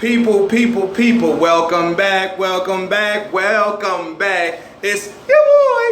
People, welcome back. It's your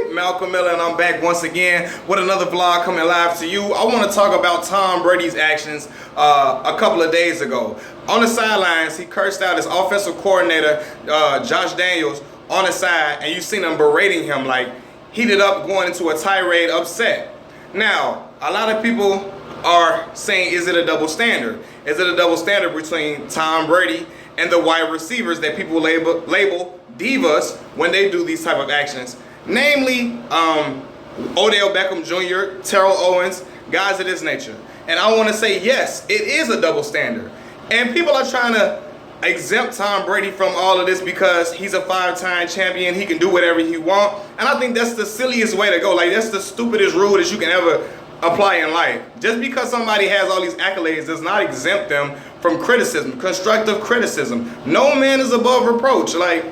boy, Malcolm Miller, and I'm back once again with another vlog coming live to you. I want to talk about Tom Brady's actions a couple of days ago. On the sidelines, he cursed out his offensive coordinator, Josh Daniels, on the side, and you seen him berating him, like, heated up, going into a tirade, upset. Now, a lot of people are saying, is it a double standard? Is it a double standard between Tom Brady and the wide receivers that people label divas when they do these type of actions? Namely, Odell Beckham Jr., Terrell Owens, guys of this nature. And I want to say, yes, it is a double standard. And people are trying to exempt Tom Brady from all of this because he's a five-time champion. He can do whatever he wants. And I think that's the silliest way to go. Like, that's the stupidest rule that you can ever apply in life. Just because somebody has all these accolades does not exempt them from criticism, constructive criticism. No man is above reproach. Like,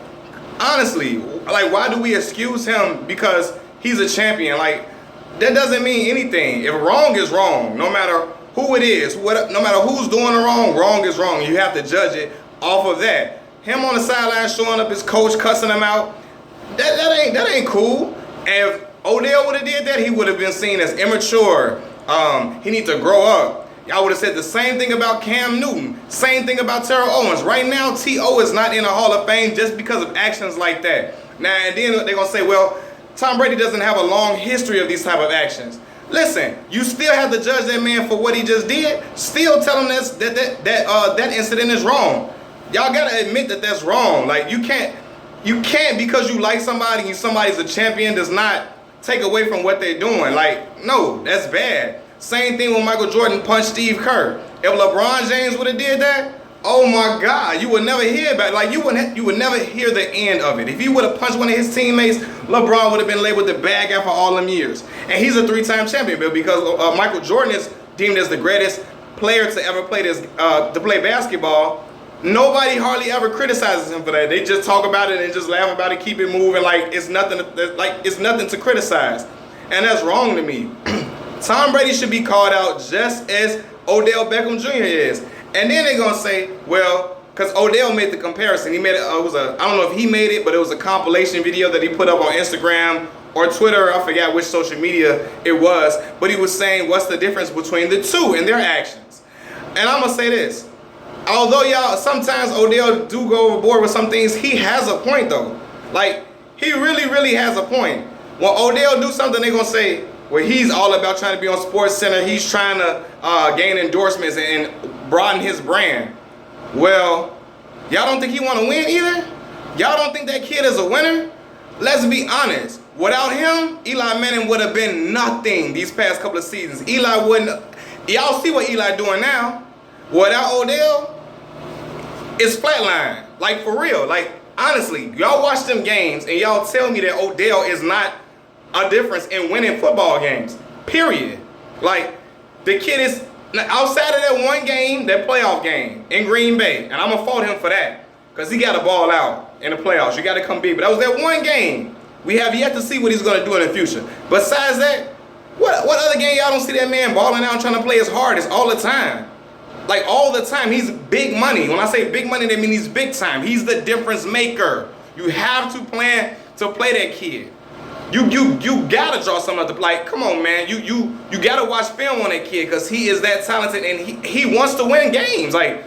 honestly, like, why do we excuse him because he's a champion? Like, that doesn't mean anything. If wrong is wrong, no matter who it is, no matter who's doing the wrong, wrong is wrong. You have to judge it off of that. Him on the sideline showing up his coach, cussing him out, that ain't cool. And if Odell would have did that, he would have been seen as immature. He needs to grow up. Y'all would have said the same thing about Cam Newton. Same thing about Terrell Owens. Right now, T.O. is not in the Hall of Fame just because of actions like that. Now, and then they're going to say, well, Tom Brady doesn't have a long history of these type of actions. Listen, you still have to judge that man for what he just did. Still tell him that incident is wrong. Y'all got to admit that that's wrong. Like, you can't because you like somebody and somebody's a champion does not take away from what they're doing. Like, no, that's bad. Same thing when Michael Jordan punched Steve Kerr. If LeBron James would have did that, oh my God, you would never hear about it. Like, you would never hear the end of it. If he would have punched one of his teammates, LeBron would have been labeled the bad guy for all them years. And he's a three-time champion, but because Michael Jordan is deemed as the greatest player to ever play basketball, nobody hardly ever criticizes him for that. They just talk about it and just laugh about it, keep it moving like it's nothing to criticize. And that's wrong to me. Tom Brady should be called out just as Odell Beckham Jr. is. And then they're going to say, well, because Odell made the comparison. He made it, I don't know if he made it, but it was a compilation video that he put up on Instagram or Twitter. I forgot which social media it was. But he was saying, what's the difference between the two and their actions? And I'm going to say this. Although, y'all, sometimes Odell do go overboard with some things, he has a point, though. Like, he really has a point. When Odell do something, they're going to say, well, he's all about trying to be on Sports Center. He's trying to gain endorsements and broaden his brand. Well, y'all don't think he want to win either? Y'all don't think that kid is a winner? Let's be honest. Without him, Eli Manning would have been nothing these past couple of seasons. Eli wouldn't. Y'all see what Eli doing now. Without Odell, it's flatline. Like, for real. Like, honestly, y'all watch them games and y'all tell me that Odell is not a difference in winning football games. Period. Like, the kid is outside of that one game, that playoff game in Green Bay, and I'm going to fault him for that because he got to ball out in the playoffs. You got to come big. But that was that one game. We have yet to see what he's going to do in the future. Besides that, what other game y'all don't see that man balling out and trying to play his hardest all the time? Like, all the time. He's big money. When I say big money, that means he's big time. He's the difference maker. You have to plan to play that kid. You gotta draw something up to play. Come on, man. You gotta watch film on that kid because he is that talented and he wants to win games. Like,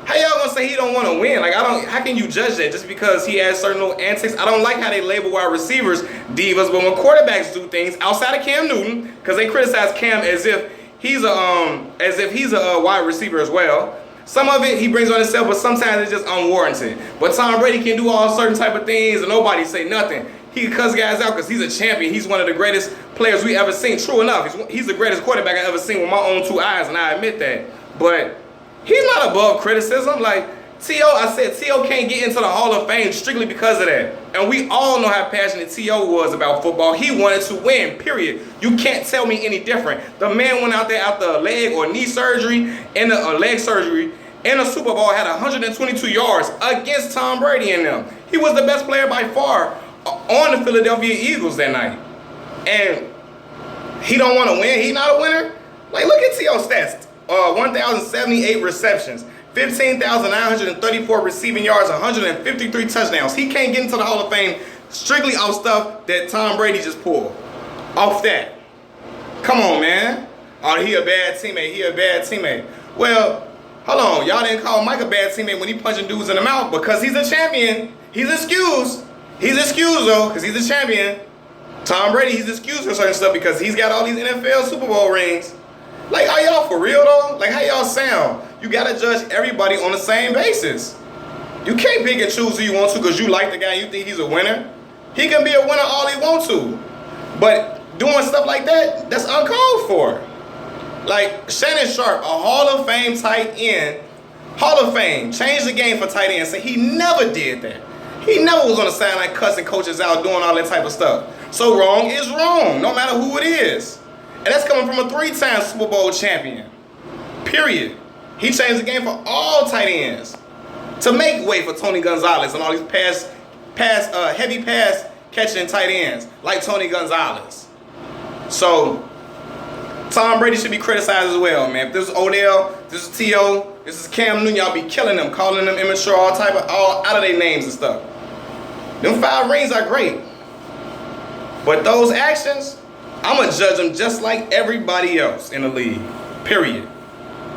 how y'all gonna say he don't want to win? Like, how can you judge that just because he has certain little antics? I don't like how they label wide receivers divas, but when quarterbacks do things outside of Cam Newton, because they criticize Cam as if he's a wide receiver as well. Some of it he brings on himself, but sometimes it's just unwarranted. But Tom Brady can do all certain type of things and nobody say nothing. He can cuss guys out because he's a champion. He's one of the greatest players we ever seen. True enough, he's the greatest quarterback I ever seen with my own two eyes, and I admit that. But he's not above criticism. Like, T.O. can't get into the Hall of Fame strictly because of that. And we all know how passionate T.O. was about football. He wanted to win, period. You can't tell me any different. The man went out there after a leg or knee surgery and a leg surgery in a Super Bowl, had 122 yards against Tom Brady and them. He was the best player by far on the Philadelphia Eagles that night. And he don't want to win. He not a winner. Like, look at T.O. stats. 1,078 receptions, 15,934 receiving yards, 153 touchdowns. He can't get into the Hall of Fame strictly off stuff that Tom Brady just pulled. Off that. Come on, man. Oh, he a bad teammate. He a bad teammate. Well, hold on. Y'all didn't call Mike a bad teammate when he punching dudes in the mouth because he's a champion. He's excused. He's excused, though, because he's a champion. Tom Brady, he's excused for certain stuff because he's got all these NFL Super Bowl rings. Like, are y'all for real, though? Like, how y'all sound? You got to judge everybody on the same basis. You can't pick and choose who you want to because you like the guy and you think he's a winner. He can be a winner all he wants to. But doing stuff like that, that's uncalled for. Like, Shannon Sharp, a Hall of Fame tight end, Hall of Fame, changed the game for tight ends. So he never did that. He never was on the sideline cussing coaches out, doing all that type of stuff. So wrong is wrong, no matter who it is. And that's coming from a 3-time Super Bowl champion. Period. He changed the game for all tight ends to make way for Tony Gonzalez and all these heavy pass catching tight ends like Tony Gonzalez. So Tom Brady should be criticized as well, man. If this is Odell, this is T.O., this is Cam Newton, y'all be killing them, calling them immature, all out of their names and stuff. Them 5 rings are great. But those actions, I'm going to judge them just like everybody else in the league. Period.